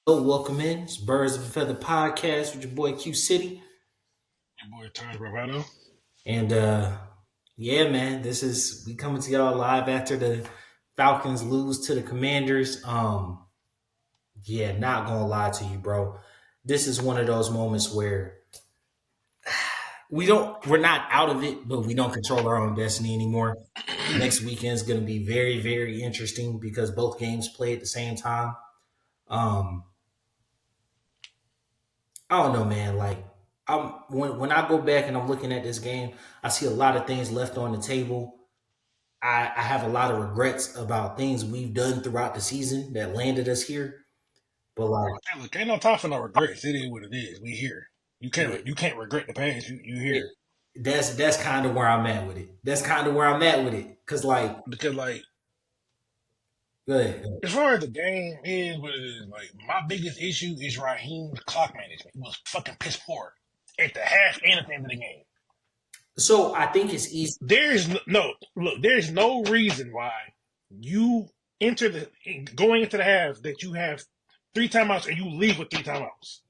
Hello, welcome in. It's Birds of a Feather podcast with your boy Q City. Your boy Ty Bravado. And yeah, man, this is we coming to y'all live after the Falcons lose to the Commanders. Yeah, not gonna lie to you, bro. This is one of those moments where we're not out of it, but we don't control our own destiny anymore. Next weekend is gonna be very, very interesting because both games play at the same time. Um, I don't know, man. Like when I go back and I'm looking at this game, I see a lot of things left on the table. I have a lot of regrets about things we've done throughout the season that landed us here. But like, Hey, look, ain't no time for no regrets. It is what it is. We here. You yeah, can't you can't regret the past. You it, here that's kind of where I'm at with it. That's kind of where I'm at with it. Cause like, because like go ahead. as far as the game is what it is. Like my biggest issue is Raheem's clock management. It was fucking piss poor at the half and at the end of the game. So I think it's easy. There's no look. There's no reason why you enter the going into the half that you have three timeouts and you leave with three timeouts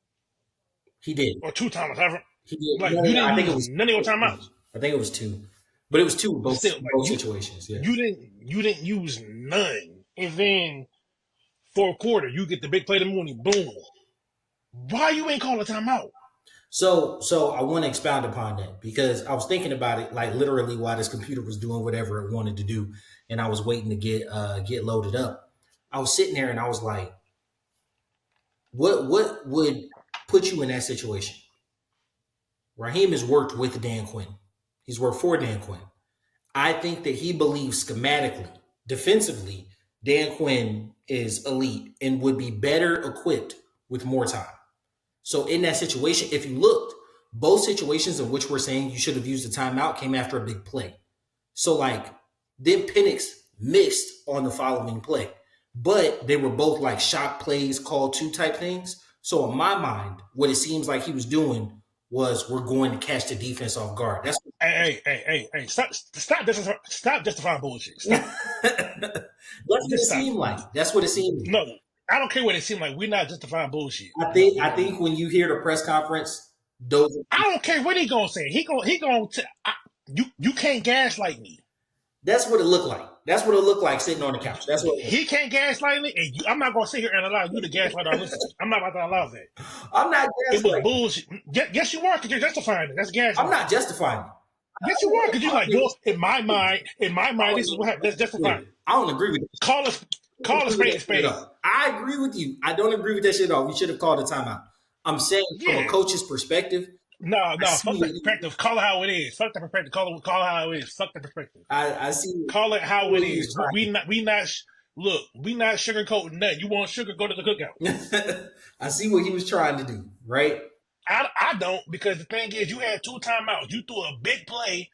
He did. or two timeouts. However, He did. like you No, didn't I think it use was. none of your timeouts. I think it was two, but it was two But still, like both situations. Yeah. you didn't use none. And then fourth quarter, you get the big play of the morning, boom. Why you ain't call a timeout? So I want to expound upon that because I was thinking about it like literally while this computer was doing whatever it wanted to do, and I was waiting to get loaded up. I was sitting there and I was like, what would put you in that situation? Raheem has worked with Dan Quinn. He's worked for Dan Quinn. I think that he believes schematically, defensively, Dan Quinn is elite and would be better equipped with more time. So in that situation, if you looked, both situations in which we're saying you should have used a timeout came after a big play. So like then Penix missed on the following play, but they were both like shot plays, call two type things. So in my mind, what it seems like he was doing was we're going to catch the defense off guard. That's Hey! Stop justifying bullshit. Stop. that's what Just it stop. seemed like. That's what it seemed like. No, I don't care what it seemed like. We're not justifying bullshit. I think when you hear the press conference, those I don't care what he gonna say. He gonna. You can't gaslight me. that's what it looked like. That's what it looked like sitting on the couch. That's what it looked He can't gaslight me, and I'm not gonna sit here and allow you to gaslight our listeners. I'm not about to allow that. like. I'm not It was gaslighting. bullshit. Yes, you are, because you're justifying it. That's I'm gaslighting. not justifying it. Yes, you are, because you're like, yo, in my mind, this is what happened. That's justifying. I don't agree with Call us, I don't call a agree with spade a that shit at spade. all. I agree with you. I don't agree with that shit at all. We should have called a timeout. I'm saying from a Yeah. coach's perspective, I No, see fuck what that perspective. Call it how it is. Fuck the perspective. Call it how it is. Fuck the perspective. I see Call it how it what he was is. Look, we not sugarcoating nothing. You want sugar, go to the cookout. trying. I see what he was trying to do. Right. I don't, because the thing is, you had two timeouts. You threw a big play.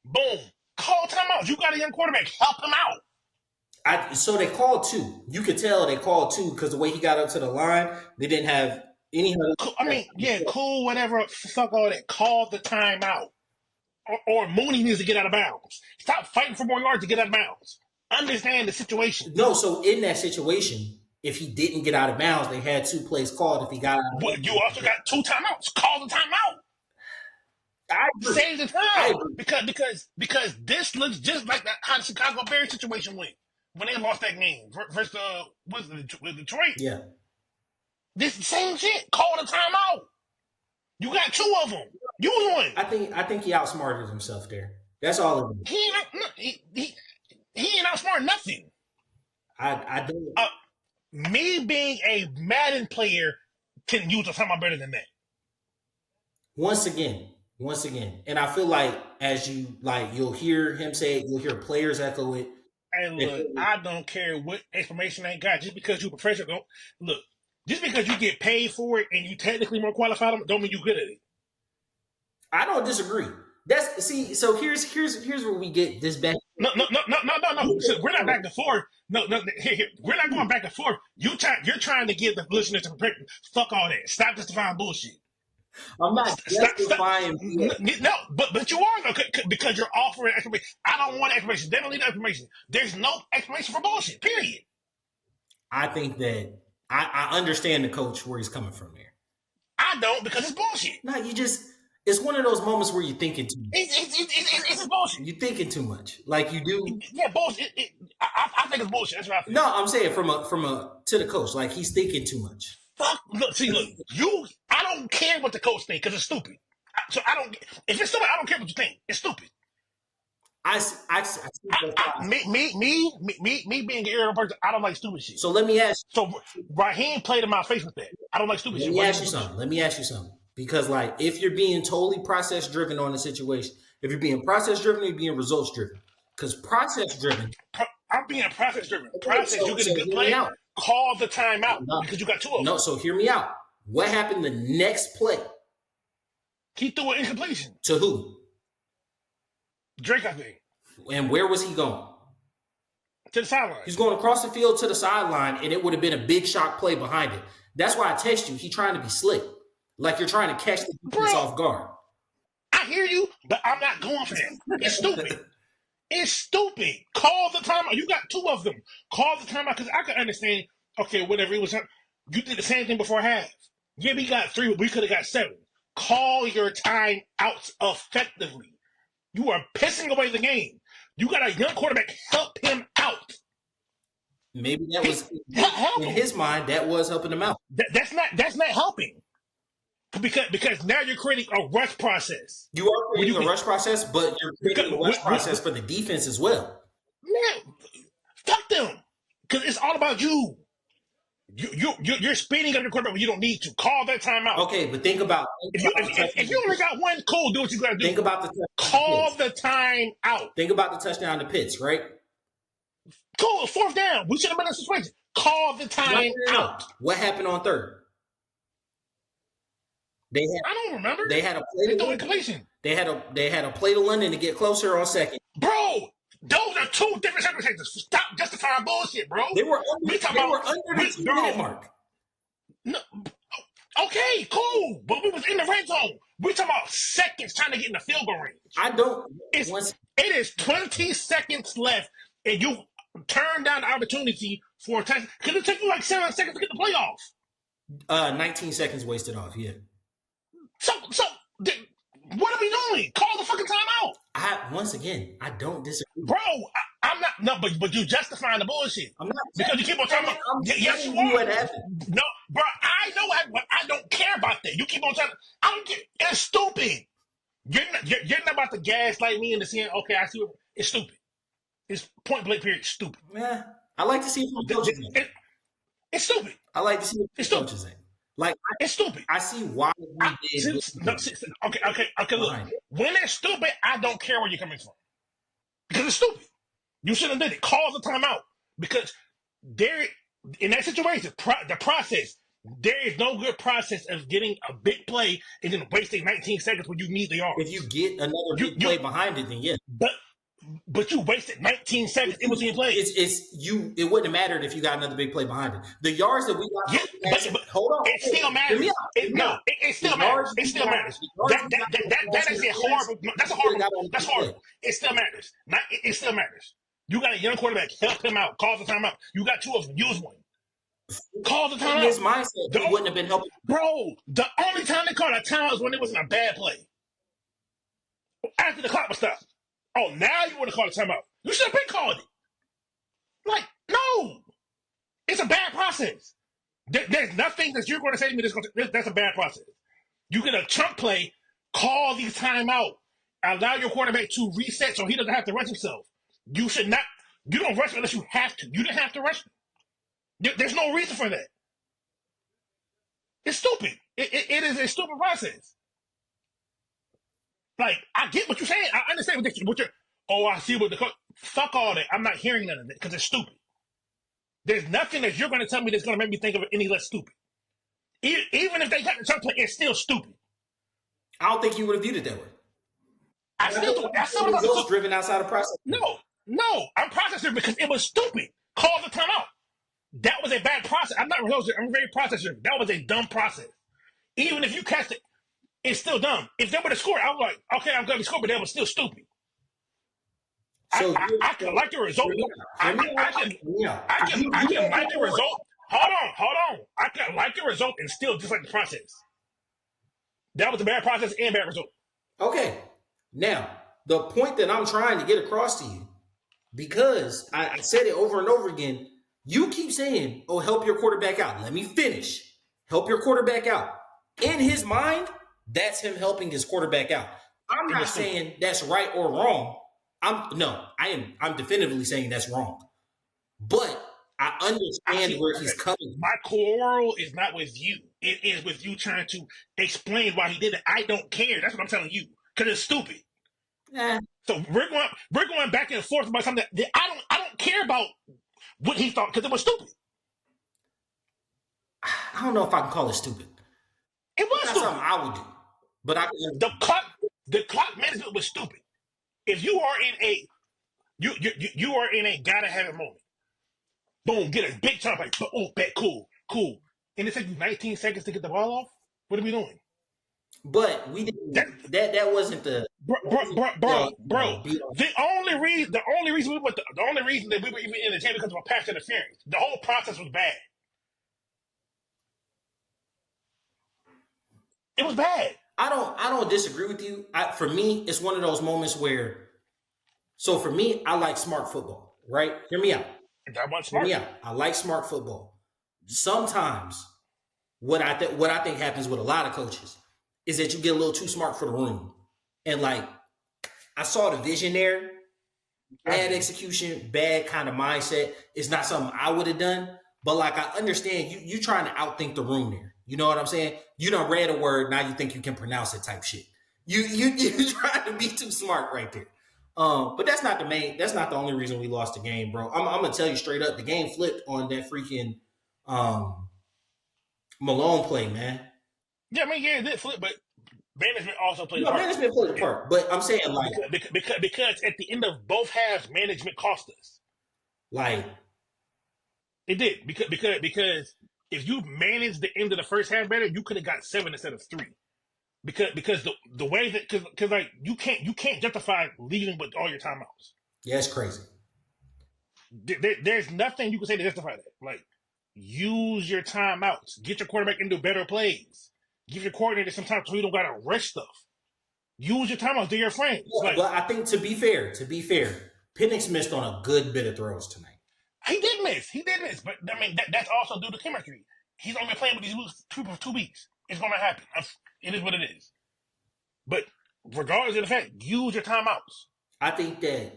Boom. Call timeouts. You got a young quarterback. Help him out. So they called two. You could tell they called two because the way he got up to the line, they didn't have any I mean, yeah, cool, whatever. Fuck all that. Call the timeout. Or Mooney needs to get out of bounds. Stop fighting for more yards to get out of bounds. Understand the situation. No, so in that situation, if he didn't get out of bounds, they had two plays called. If he got out of But you also got two timeouts. Call the timeout. I agree. Save the I time, agree. because this looks just like how the Chicago Bears situation went when they lost that game versus with Detroit. Yeah. This same shit. Call the timeout. You got two of them. Use one. I think he outsmarted himself there. That's all it is. He ain't he ain't outsmart nothing. I don't Uh, Me being a Madden player can use a timeout better than that. once again. And I feel like as you like you'll hear him say it, you'll hear players echo it. And look, I don't care what explanation they got. Just because you a professional, look. Just because you get paid for it and you technically more qualified, don't mean you good at it. I don't disagree. That's see, so here's where we get this back. No. So we're not back and forth. No. Here. We're not going back and forth. You're trying to give the listeners a perspective. Fuck all that. Stop justifying bullshit. I'm not Stop. justifying No, but you are though, because you're offering explanation. I don't want explanation. They don't need explanation. There's no explanation for bullshit. Period. I think that I understand the coach where he's coming from there. I don't, because it's bullshit. No, it's one of those moments where you're thinking too much. It's bullshit. You're thinking too much. Like you do. Yeah, bullshit. I think it's bullshit. That's what I think. No, I'm saying from a to the coach. Like he's thinking too much. Fuck. Look. I don't care what the coach thinks because it's stupid. So I don't. If it's stupid, I don't care what you think. It's stupid. Me being an irritable person, I don't like stupid shit. So let me ask. So Raheem played in my face with that. I don't like stupid shit. Let me ask you something. Because like if you're being totally process driven on the situation, if you're being process driven, you're being results driven. Because process driven, I'm being process driven. Process, you get a good play, call the timeout because you got two of them. No, so hear me out. What happened the next play? He threw an incompletion. To who? Drake, I think. And where was he going? To the sideline. He's going across the field to the sideline, and it would have been a big shock play behind it. That's why I text you. He's trying to be slick. Like you're trying to catch the defense off guard. I hear you, but I'm not going for that. It's stupid. It's stupid. Call the timeout. You got two of them. Call the timeout because I can understand, okay, whatever it was. You did the same thing before half. Yeah, we got 3, we could have got 7. Call your time out effectively. You are pissing away the game. You got a young quarterback. Help him out. Maybe that was in his mind. That was helping him out. That's not helping. Because now you're creating a rush process. You are creating a rush process, but you're creating a rush process for the defense as well. Man, fuck them. Because it's all about you. You're speeding up your quarterback when you don't need to. Call that timeout. Okay, but think about if you only got one, cool. Do what you got to do. Think about the call the time out. Think about the touchdown to Pitts, right? Cool. 4th down. We should have been in a situation. Call the time out. What happened on 3rd? I don't remember. They had a play to London. They had a play to London to get closer on 2nd. Bro, those are 2 different circumstances. Stop justifying bullshit, bro. They were under the 2-minute mark. No, okay, cool. But we was in the red zone. We're talking about seconds trying to get in the field goal range. It is 20 seconds left, and you turn down the opportunity for a touchdown. Because it took you like 7 seconds to get the playoff. 19 seconds wasted off, yeah. So what are we doing? Call the fucking timeout. Once again, I don't disagree. Bro, I'm not. No, but you justifying the bullshit. I'm not. Because you keep on talking about. Yes, you are. What happened? No, bro, I know what. I don't care about that. You keep on talking. I don't care. It's stupid. You're not about to gaslight me into saying, okay, I see what. It's stupid. It's point blank period. Stupid. Yeah, I like to see what coaches say. It's stupid. I like to see what coaches say. Like it's stupid. I see why we did. Okay. Look, when it's stupid, I don't care where you're coming from because it's stupid. You shouldn't have did it. Call the timeout because there, in that situation, the process. There is no good process of getting a big play and then wasting 19 seconds when you need the yards. If you get another big play behind it, then yes. But you wasted 19 seconds in between plays. It wouldn't have mattered if you got another big play behind it. The yards that we got. Yeah, but hold on. It still matters. It still matters. It still matters. That is a horrible. That's a horrible. That's horrible. It still matters. It still matters. You got a young quarterback. Help him out. Call the timeout. You got 2 of them. Use one. Call the timeout. His mindset wouldn't have been helping. Bro, the only time they called a timeout is when it was in a bad play. After the clock was stopped. Oh, now you want to call a timeout. You should have been called it. Like, no. It's a bad process. There's nothing that you're going to say to me that's a bad process. You get a chunk play, call the timeout, allow your quarterback to reset so he doesn't have to rush himself. You don't rush unless you have to. You didn't have to rush him. There's no reason for that. It's stupid. It is a stupid process. Like, I get what you're saying. I understand what you're. Oh, I see what the coach. Fuck all that. I'm not hearing none of that because it's stupid. There's nothing that you're going to tell me that's going to make me think of it any less stupid. Even if they got the chunk play, it's still stupid. I don't think you would have viewed it that way. I still driven outside of process. No. I'm process driven because it was stupid. Call the timeout. That was a bad process. I'm very process driven. That was a dumb process. Even if you catch it, it's still dumb. If they would have scored, I was like, okay, I'm going to score, but that was still stupid. So I can like the result. I can like the result. Hold on. I can like the result and still dislike the process. That was a bad process and bad result. Okay. Now, the point that I'm trying to get across to you, because I said it over and over again, you keep saying, oh, help your quarterback out. Let me finish. Help your quarterback out. In his mind, that's him helping his quarterback out. I'm not saying that's right or wrong. I'm definitively saying that's wrong. But I understand where he's coming. My quarrel is not with you. It is with you trying to explain why he did it. I don't care. That's what I'm telling you. Because it's stupid. So we're going back and forth about something that I don't care about what he thought because it was stupid. I don't know if I can call it stupid. It was That's stupid. something I would do. But the clock management was stupid. If you are in a you are in a gotta have it moment. Boom, get a big time like bet cool. And it takes you 19 seconds to get the ball off. What are we doing? But we didn't. That wasn't the bro. The only reason that we were even in the game because of a pass interference. The whole process was bad. It was bad. I don't disagree with you. For me, it's one of those moments where. So for me, I like smart football. Right? Hear me out. Hear me out. I like smart football. Sometimes, what I think happens with a lot of coaches is that you get a little too smart for the room. And like, I saw the vision there. Bad execution, bad kind of mindset. It's not something I would have done. But like, I understand you trying to outthink the room there. You know what I'm saying? You done read a word, now you think you can pronounce it type shit. You trying to be too smart right there. But that's not the only reason we lost the game, bro. I'm gonna tell you straight up, the game flipped on that freaking Malone play, man. Yeah, I mean, yeah, it did flip, but management also played a part. Management played a part, but I'm saying like because at the end of both halves, management cost us. Like it did because if you managed the end of the first half better, you could have got 7 instead of 3. Because the way that because like you can't justify leaving with all your timeouts. Yeah, it's crazy. There's nothing you can say to justify that. Like, use your timeouts, get your quarterback into better plays. Give your coordinator some time so you don't gotta rush stuff. Use your timeouts. They're your friends. Yeah, but I think to be fair, Penix missed on a good bit of throws tonight. He did miss. But I mean, that's also due to chemistry. He's only been playing with these moves for 2 weeks. It's gonna happen. It is what it is. But regardless of the fact, use your timeouts. I think that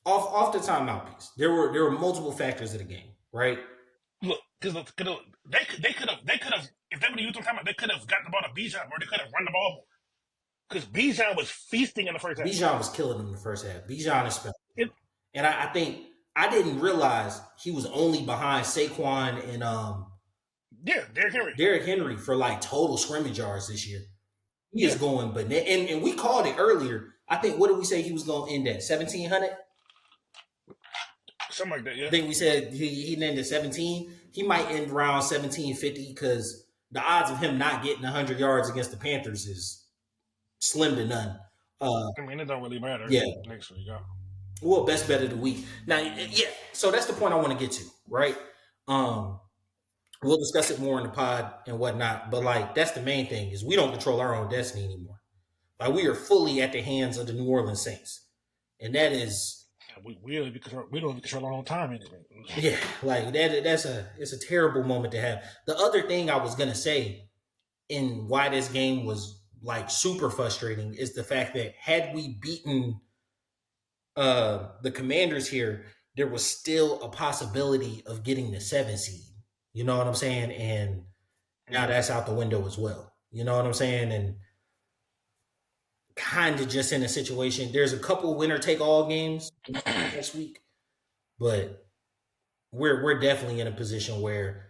off the timeout piece, there were multiple factors of the game, right? Look, because they could have if they would have used some timeout, they could have gotten the ball to Bijan or they could have run the ball more. Because Bijan was feasting in the first half. Bijan was killing him in the first half. Bijan is special. And I think I didn't realize he was only behind Saquon and Derrick Henry for like total scrimmage yards this year. He is going, but and we called it earlier. I think what did we say he was going to end at 1,700? Something like that. Yeah. I think we said he'd end at 17. He might end around 1,750 because the odds of him not getting 100 yards against the Panthers is slim to none. I mean, it don't really matter. Yeah. Next week, yeah. Well, best bet of the week. Now, yeah. So that's the point I want to get to, right? We'll discuss it more in the pod and whatnot, but like that's the main thing is we don't control our own destiny anymore. Like we are fully at the hands of the New Orleans Saints, and that is we don't control our own time anyway. Yeah, like it's a terrible moment to have. The other thing I was gonna say, in why this game was like super frustrating, is the fact that had we beaten the Commanders here, there was still a possibility of getting the 7 seed. You know what I'm saying? And now that's out the window as well. You know what I'm saying? And kind of just in a situation, there's a couple winner-take-all games next week, but we're definitely in a position where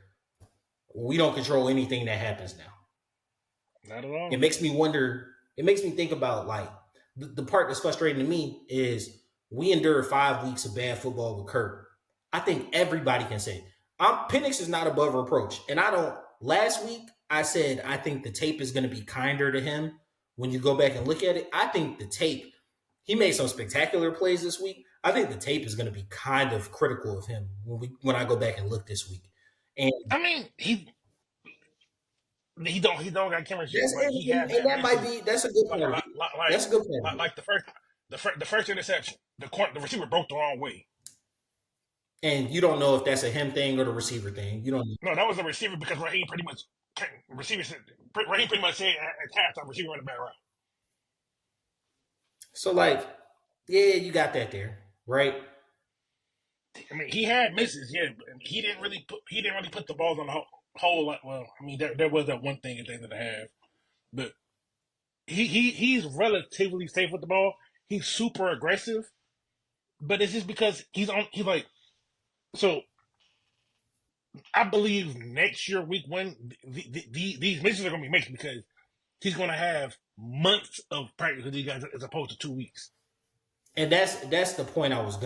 we don't control anything that happens now. Not at all. It makes me wonder. It makes me think about like the part that's frustrating to me is we endured 5 weeks of bad football with Kirk. I think everybody can say Penix is not above reproach. And I don't, last week I said, I think the tape is going to be kinder to him when you go back and look at it. I think the tape, he made some spectacular plays this week. I think the tape is going to be kind of critical of him when I go back and look this week. And I mean, he don't got chemistry. that's Like he had and bad that might misses. be that's a good Like part of like it. like like, That's a good part of like, it. like the first interception. The receiver broke the wrong way. And you don't know if that's a him thing or the receiver thing. You don't. No, that was the receiver because Raheem pretty much Raheem pretty much said at halftime receiver on the bad route. So like, yeah, you got that there, right? I mean, he had misses, yeah, but he didn't really put the balls on the whole lot. Well, I mean, there was that one thing at the end of the half, but he's relatively safe with the ball. He's super aggressive, but it's just because he's like so. I believe next year, week one, these misses are going to be mixed because he's going to have months of practice with these guys as opposed to 2 weeks. And that's the point I was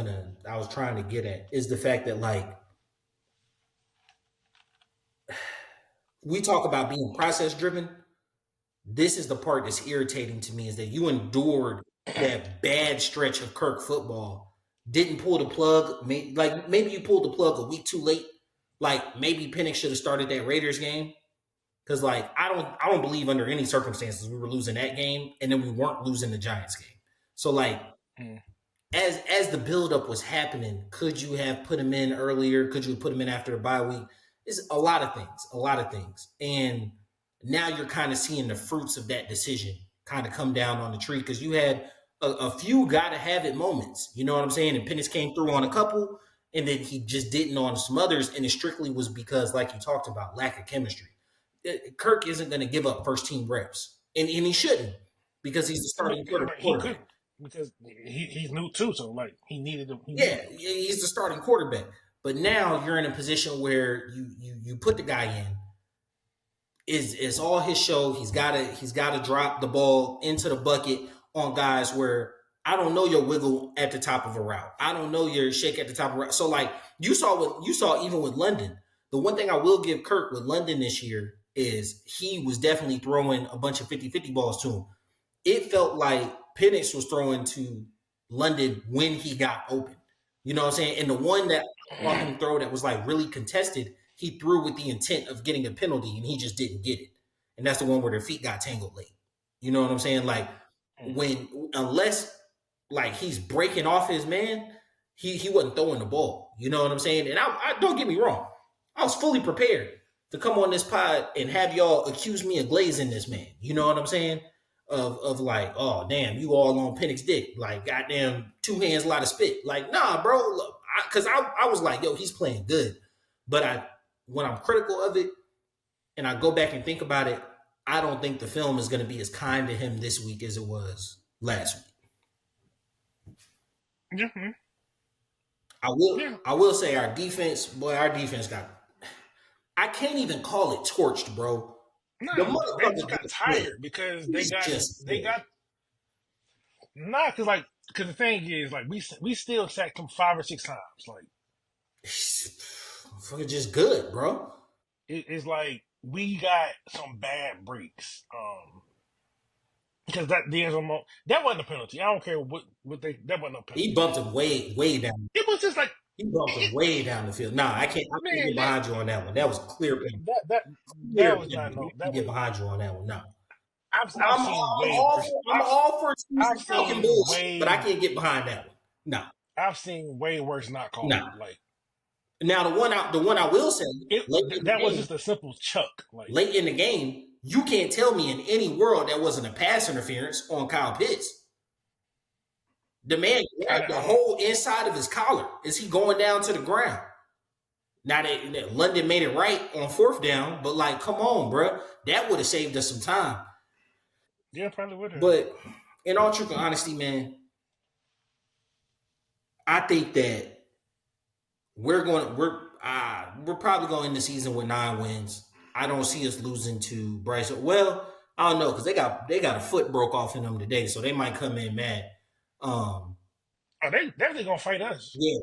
trying to get at is the fact that like we talk about being process driven. This is the part that's irritating to me is that you endured that bad stretch of Kirk football, didn't pull the plug. Like maybe you pulled the plug a week too late. Like maybe Penix should have started that Raiders game because like I don't believe under any circumstances we were losing that game and then we weren't losing the Giants game. So like Mm. as the buildup was happening, could you have put him in earlier? Could you have put him in after the bye week? It's a lot of things. And now you're kind of seeing the fruits of that decision kind of come down on the tree because you had a few gotta have it moments. You know what I'm saying? And Pennis came through on a couple, and then he just didn't on some others. And it strictly was because, like you talked about, lack of chemistry. Kirk isn't going to give up first team reps, and he shouldn't because he's the starting He could quarterback. because he's new too, so like he needed to. He Yeah, needed it. he's the starting quarterback. But now you're in a position where you put the guy in. Is all his show. He's gotta drop the ball into the bucket on guys where I don't know your wiggle at the top of a route. I don't know your shake at the top of a route. So like you saw even with London. The one thing I will give Kirk with London this year is he was definitely throwing a bunch of 50-50 balls to him. It felt like Penix was throwing to London when he got open. You know what I'm saying? And the one that I saw him throw that was like really contested, he threw with the intent of getting a penalty and he just didn't get it. And that's the one where their feet got tangled late. You know what I'm saying? Like unless like he's breaking off his man, he wasn't throwing the ball. You know what I'm saying? And I don't get me wrong. I was fully prepared to come on this pod and have y'all accuse me of glazing this man. You know what I'm saying? Of like, oh damn, you all on Penix dick, like goddamn 2 hands, a lot of spit. Like, nah, bro, because I was like, yo, he's playing good, but when I'm critical of it and I go back and think about it, I don't think the film is going to be as kind to him this week as it was last week. Yeah, yeah. I will say our defense got. I can't even call it torched, bro. The Nah, they just motherfucker got just quit. tired because He's just they got nah because the thing is like we still sacked him 5 or 6 times. Like fucking just good, bro. it's like we got some bad breaks. Because that wasn't a penalty. I don't care what they that wasn't a He penalty. bumped him way down. It was just like He bumped him way down the field. Nah, I can't man get behind you on that one. That was clear. that Clear. was not no I that get was behind you on that one. No. I've seen way worse. I'm all for I've excusing Falcon seen bullshit, but I way can't get behind that one. No. I've seen way worse not called. No. Like Now the one I will say, that was just a simple chuck. Like late in the game, you can't tell me in any world that wasn't a pass interference on Kyle Pitts. The man grabbed the whole inside of his collar as he going down to the ground. Now that London made it right on 4th down, but like, come on, bro, that would have saved us some time. yeah, probably would have. But in all truth and honesty, man, I think that we're probably going to end the season with 9 wins. I don't see us losing to Bryce. Well, I don't know because they got a foot broke off in them today, so they might come in mad. Oh, they definitely gonna fight us. Yeah.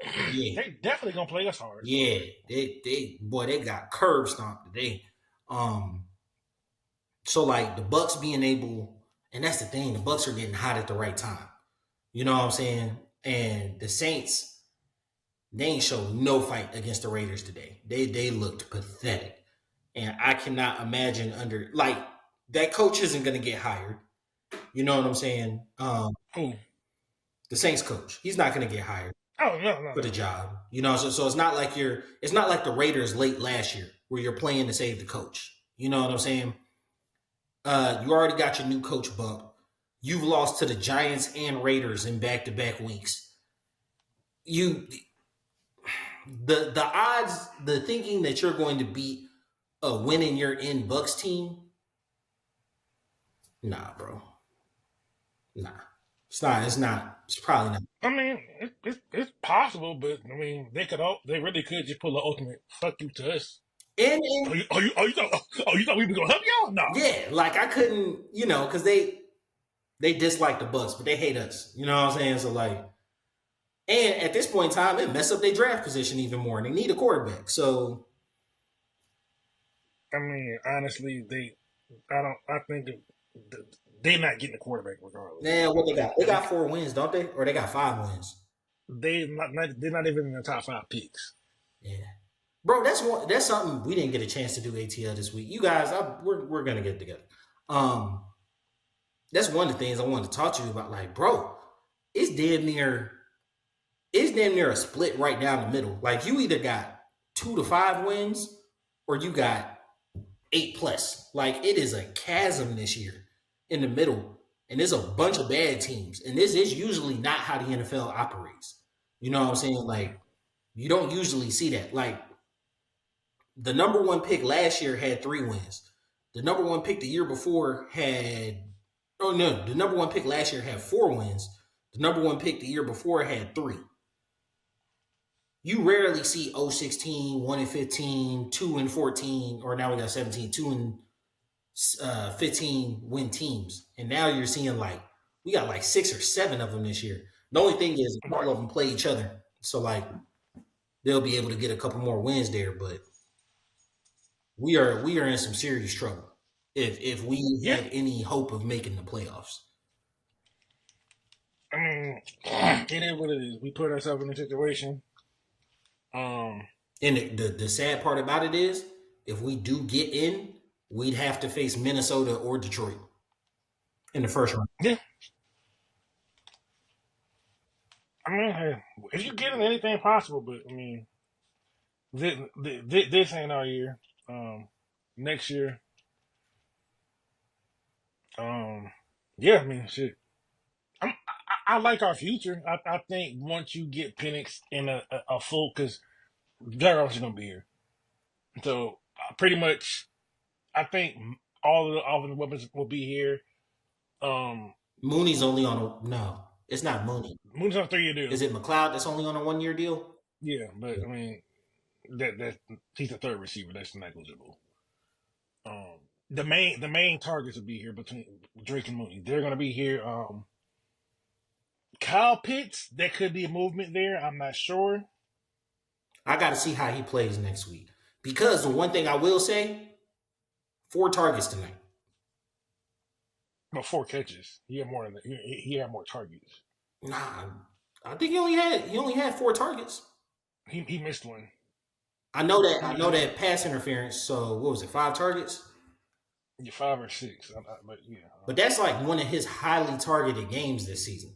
They definitely gonna play us hard. Yeah, they got curb stomped today. So like the Bucks being able, and that's the thing, the Bucks are getting hot at the right time. You know what I'm saying? And the Saints They ain't showed no fight against the Raiders today. They looked pathetic. And I cannot imagine under like that coach isn't gonna get hired. You know what I'm saying? Who? The Saints coach. He's not gonna get hired Oh no. for the job. You know, so it's not like it's not like the Raiders late last year where you're playing to save the coach. You know what I'm saying? You already got your new coach bump. You've lost to the Giants and Raiders in back-to-back weeks. The odds, the thinking that you're going to beat a winning you're in Bucks team, nah, bro. Nah. It's not. It's not. It's probably not. I mean, it's possible, but I mean, they really could just pull the ultimate fuck you to us. And You thought we were gonna help y'all? No. yeah, like I couldn't, because they dislike the Bucks, but they hate us. You know what I'm saying? So like, and at this point in time, it mess up their draft position even more. They need a quarterback. So I mean, honestly, I think they're not getting a quarterback regardless. man, what they got? They got 4 wins, don't they? Or they got 5 wins? They're not even in the top 5 picks. Yeah, bro, that's something we didn't get a chance to do ATL this week. You guys, we're gonna get together. That's one of the things I wanted to talk to you about. Like, bro, it's damn near a split right down the middle. Like, you either got 2 to 5 wins or you got 8+. Like, it is a chasm this year in the middle, and there's a bunch of bad teams. And this is usually not how the NFL operates. You know what I'm saying? Like, you don't usually see that. Like, the number 1 pick last year had 3 wins. The number 1 pick the year before had the number 1 pick last year had 4 wins. The number 1 pick the year before had 3. You rarely see 0-16, 1-15, 2-14, or now we got 17, 2-15 win teams. And now you're seeing we got 6 or 7 of them this year. The only thing is a couple of them play each other. So they'll be able to get a couple more wins there, but we are in some serious trouble if we had any hope of making the playoffs. I mean, it is what it is. We put ourselves in a situation. And the sad part about it is, if we do get in, we'd have to face Minnesota or Detroit in the first round. Yeah. I mean, hey, if you get in, anything possible, but I mean, this ain't our year. Next year, yeah, I mean, shit. I like our future. I think once you get Penix in a full, because Jarvis is gonna be here, so pretty much, I think all of the offensive weapons will be here. Mooney's only on no, it's not Mooney. Mooney's on a 3-year deal. Is it McLeod that's only on a 1-year deal? Yeah, but I mean, that he's a third receiver. That's negligible. The main targets will be here between Drake and Mooney. They're gonna be here. Kyle Pitts, there could be a movement there. I'm not sure. I got to see how he plays next week, because the one thing I will say, 4 targets tonight. But 4 catches. He had more than he had more targets. Nah, I think he only had 4 targets. He missed one. I know that pass interference. So what was it? 5 targets? Yeah, 5 or 6. But yeah. But that's one of his highly targeted games this season.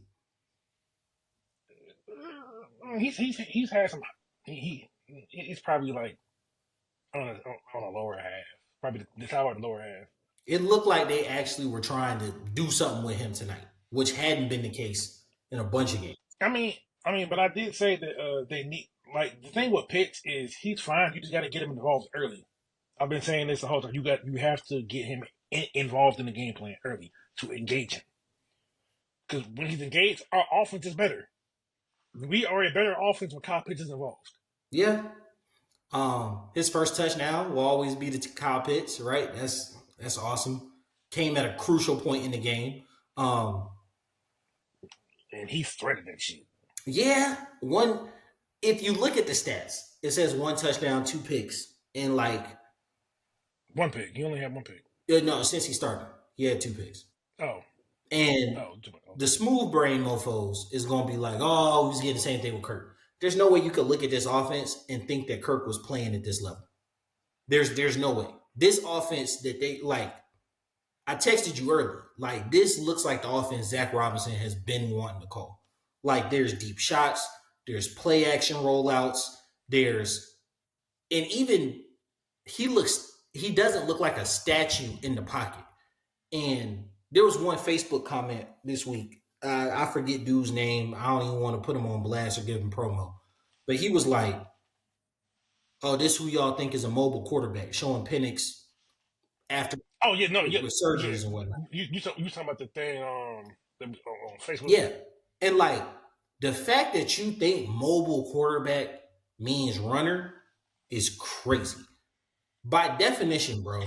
He's had some. He's probably on a lower half. Probably the top of the lower half. It looked like they actually were trying to do something with him tonight, which hadn't been the case in a bunch of games. I mean, but I did say that they need, the thing with Pitts is he's fine. You just got to get him involved early. I've been saying this the whole time. You have to get him involved in the game plan early to engage him. Because when he's engaged, our offense is better. We are a better offense when Kyle Pitts is involved. Yeah. His first touchdown will always be to Kyle Pitts, right? That's awesome. Came at a crucial point in the game. And he threaded that shit. Yeah. If you look at the stats, it says 1 touchdown, 2 picks, and 1 pick. He only had 1 pick. No, since he started, he had 2 picks. Oh. And the smooth brain mofos is going to be like, oh, he's getting the same thing with Kurt. there's no way you could look at this offense and think that Kirk was playing at this level. There's no way. This offense that they like, I texted you earlier. Like, this looks like the offense Zach Robinson has been wanting to call. Like, there's deep shots, there's play action rollouts, and even he doesn't look like a statue in the pocket. And there was one Facebook comment this week. I forget dude's name. I don't even want to put him on blast or give him promo. But he was like, oh, this who y'all think is a mobile quarterback, showing Penix after with surgeries and whatnot. You talking about the thing on Facebook? Yeah. And like the fact that you think mobile quarterback means runner is crazy. By definition, bro,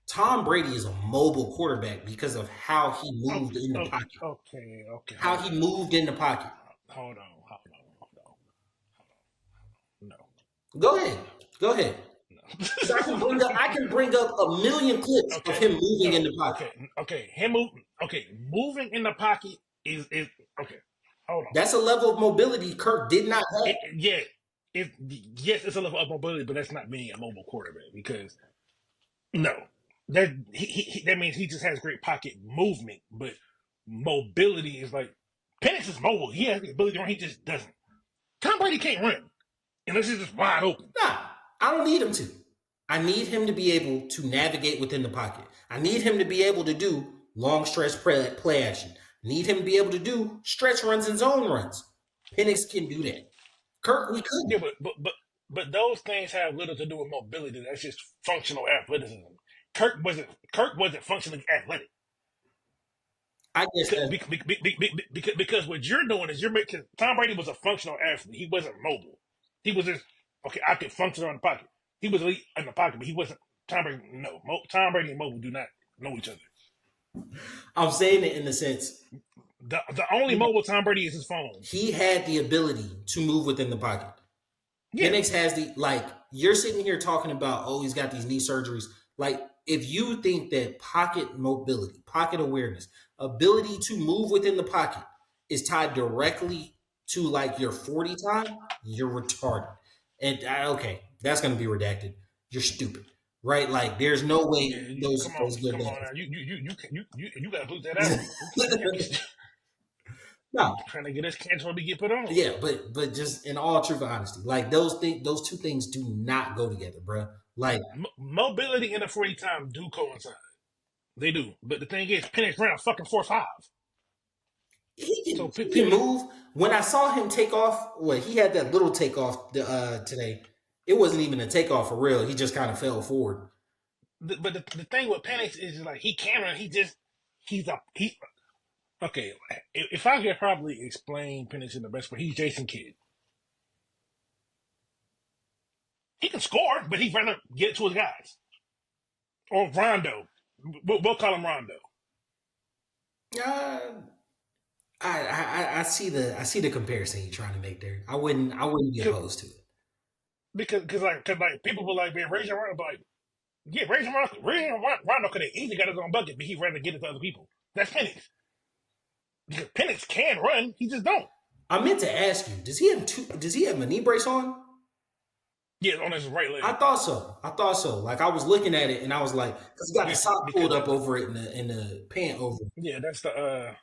Tom Brady is a mobile quarterback because of how he moved in the pocket. Okay. How he moved in the pocket. Hold on. No. Go ahead. No. I can bring up a million clips of him moving in the pocket. Moving in the pocket is okay. Hold on. That's a level of mobility Kirk did not have. Yes, it's a level of mobility, but that's not being a mobile quarterback because that means he just has great pocket movement, but mobility is like Penix is mobile. He has the ability to run, he just doesn't. Tom Brady can't run unless he's just wide open. Nah, I don't need him to. I need him to be able to navigate within the pocket. I need him to be able to do long stretch play action. I need him to be able to do stretch runs and zone runs. Penix can do that. Kirk, we couldn't. Yeah, but those things have little to do with mobility. That's just functional athleticism. Kirk wasn't functionally athletic. I guess because what you're doing is you're making Tom Brady was a functional athlete. He wasn't mobile. He was just I could function on the pocket. He was elite in the pocket, but he wasn't Tom Brady. No, Tom Brady and mobile do not know each other. I'm saying it in the sense the only mobile Tom Brady is his phone. He had the ability to move within the pocket. Yeah. Penix has you're sitting here talking about, oh, he's got these knee surgeries. Like, if you think that pocket mobility, pocket awareness, ability to move within the pocket is tied directly to like your 40 time, you're retarded. And okay, that's going to be redacted. You're stupid, right? Like, there's no way those come on, you got to put that out. No, trying to get his cancel to get put on. Yeah, but just in all truth and honesty, like those two things do not go together, bro. Like mobility and the 40 time do coincide. They do, but the thing is, Penix ran a fucking 4.5. He can move. When I saw him take off, he had that little takeoff today. It wasn't even a takeoff for real. He just kind of fell forward. But the thing with Penix is like he can run. Okay, if I could probably explain Penix in the best way, he's Jason Kidd. He can score, but he'd rather get it to his guys. Or Rondo. We'll call him Rondo. I see the comparison you're trying to make there. I wouldn't be opposed to it. Because people were like, man, Rajon Rondo, like, yeah, Rajon Rondo could have easily got his own bucket, but he'd rather get it to other people. That's Penix. Because Penix can run, he just don't. I meant to ask you, does he have a knee brace on? Yeah, on his right leg. I thought so. Like, I was looking at it and I was like, because he got the sock pulled up over it in the pant over. Yeah, that's the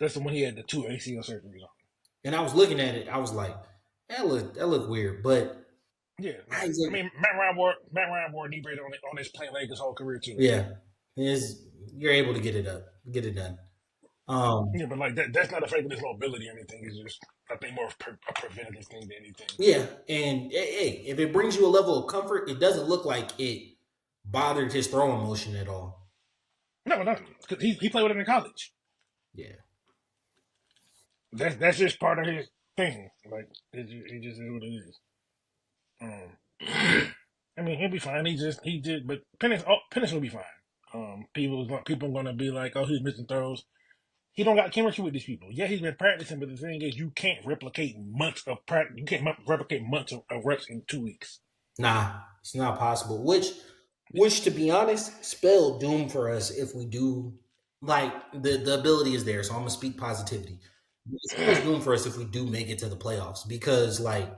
that's the one he had the 2 ACL surgeries on. And I was looking at it, I was like, that looked weird, but yeah, I mean, Matt Ryan wore a knee brace on his plant leg his whole career too. Yeah, you're able to get it done. Yeah, but like that's not affecting his mobility or anything. It's just, I think, more of a preventative thing than anything. Yeah, and hey, if it brings you a level of comfort, it doesn't look like it bothered his throwing motion at all. No, because he played with it in college. Yeah, that's just part of his thing. Like it just is what it is. I mean, he'll be fine. But Penix will be fine. People are gonna be like, oh, he's missing throws. He don't got chemistry with these people. Yeah, he's been practicing, but the thing is, you can't replicate months of practice. You can't replicate months of reps in 2 weeks. Nah, it's not possible. Which, to be honest, spelled doom for us if we do. Like, the ability is there, so I'm gonna speak positivity. It spells doom for us if we do make it to the playoffs because like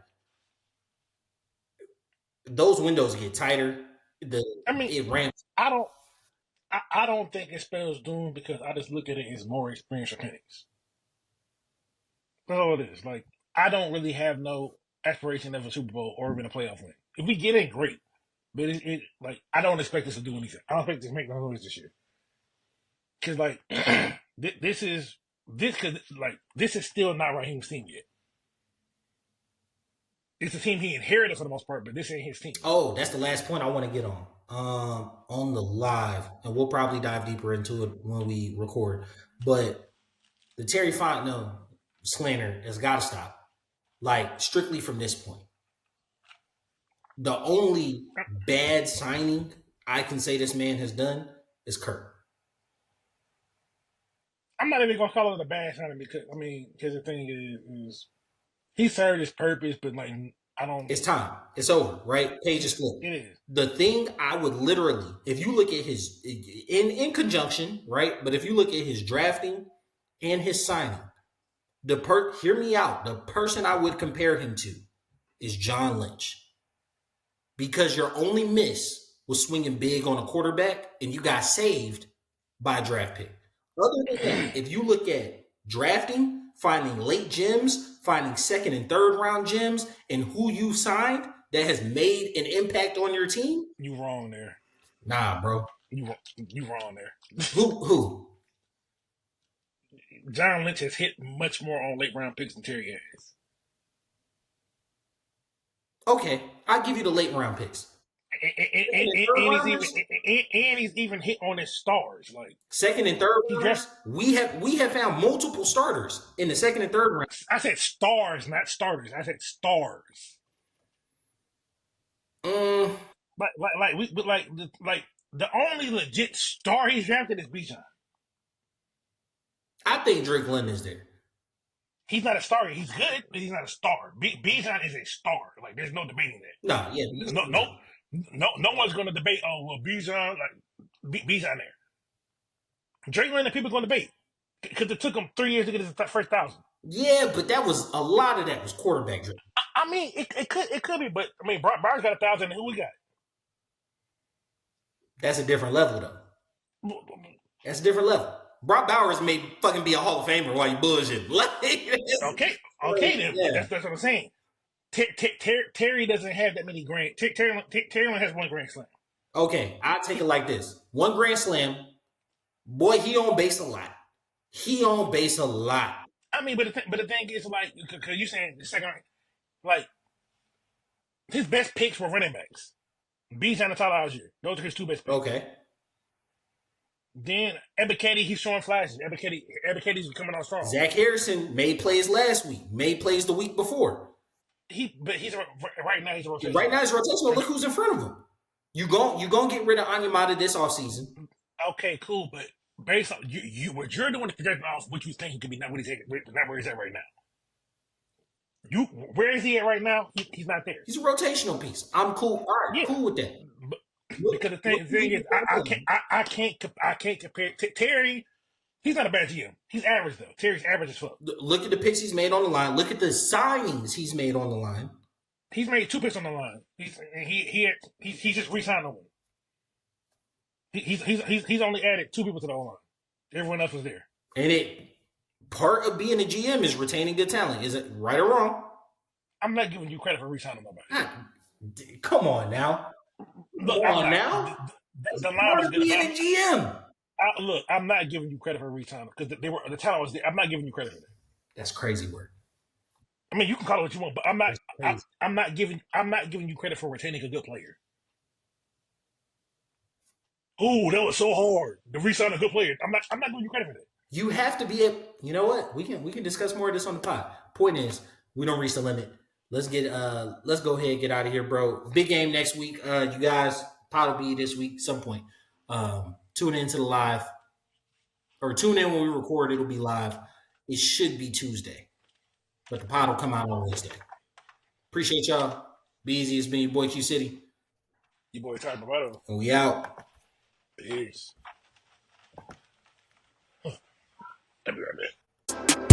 those windows get tighter. I mean, It ramps. I don't. I don't think it spells doom because I just look at it as more experienced mechanics. That's all it is. Like I don't really have no aspiration of a Super Bowl or even a playoff win. If we get in, great. But like I don't expect us to do anything. I don't expect us to make no noise this year. Cause like this is still not Raheem's team yet. It's a team he inherited for the most part, but this ain't his team. Oh, that's the last point I want to get on the live, and we'll probably dive deeper into it when we record. But the Terry Fontenot slander has got to stop. Like strictly from this point, the only bad signing I can say this man has done is Kirk. I'm not even gonna call it a bad signing because the thing is he served his purpose, but like I don't. It's time. It's over, right? Page is flipped. It is. The thing I would literally, if you look at his in conjunction, right? But if you look at his drafting and his signing, hear me out. The person I would compare him to is John Lynch, because your only miss was swinging big on a quarterback, and you got saved by a draft pick. Other than that, if you look at drafting, finding late gems, finding second and third round gems, and who you signed that has made an impact on your team, you wrong there. Nah, bro. You wrong there. Who? John Lynch has hit much more on late round picks than Terry has. Okay, I'll give you the late round picks. And he's even hit on his stars. Like second and third rounds, we have found multiple starters in the second and third round. I said stars, not starters. I said stars. Like the only legit star he's drafted is Bijan. I think Drake London is there. He's not a star. He's good, but he's not a star. Bijan is a star. Like there's no debating that. No, yeah, no one's going to debate. Oh well, Bijan Bijan there. Drake London, people going to debate because it took him 3 years to get his first 1,000. Yeah, but that was a lot of that was quarterback driven. I mean, it could be, but I mean, Brock Bowers got 1,000, and who we got? That's a different level, though. That's a different level. Brock Bowers may fucking be a Hall of Famer while you bullshit. Okay, then. Yeah. That's what I'm saying. Terry doesn't have that many grand. Terry only has one grand slam. Okay, I'll take it like this: one grand slam. Boy, he on base a lot. I mean, but the thing is, like, because you saying the second, like, his best picks were running backs. Bijan and Tyler Algier. Those are his two best picks. Okay. Then Ebiketie, he's showing flashes. Ebiketie's coming on strong. Zach Harrison made plays last week. Made plays the week before. Right now he's rotational. Right now he's rotational. Look who's in front of him. You gonna get rid of Anyamata this offseason. Okay, cool, but based on what you're doing to project off what you think he could be, not where he's at right now. Where is he at right now? He's not there. He's a rotational piece. I'm cool. All right, cool with that. Because the thing is, I can't compare Terry. He's not a bad GM. He's average though. Terry's average as fuck. Look at the picks he's made on the line. Look at the signings he's made on the line. He's made 2 picks on the line. He just re-signed them. He's only added 2 people to the line. Everyone else was there. And part of being a GM is retaining good talent. Is it right or wrong? I'm not giving you credit for re-signing nobody. Come on now. Look, come on now. The line was being a GM. Look, I'm not giving you credit for re-signing because the talent was there. I'm not giving you credit for that. That's crazy work. I mean, you can call it what you want, but I'm not giving you credit for retaining a good player. Ooh, that was so hard to re-sign a good player. I'm not giving you credit for that. You have to be you know what? We can discuss more of this on the pod. Point is, we don't reach the limit. Let's go ahead and get out of here, bro. Big game next week. You guys, pod will be this week some point. Tune into the live. Or tune in when we record, it'll be live. It should be Tuesday. But the pod will come out on Wednesday. Appreciate y'all. Be easy. It's been your boy Q City. Your boy Ty Bravado. And we out. Peace. I'll be right back.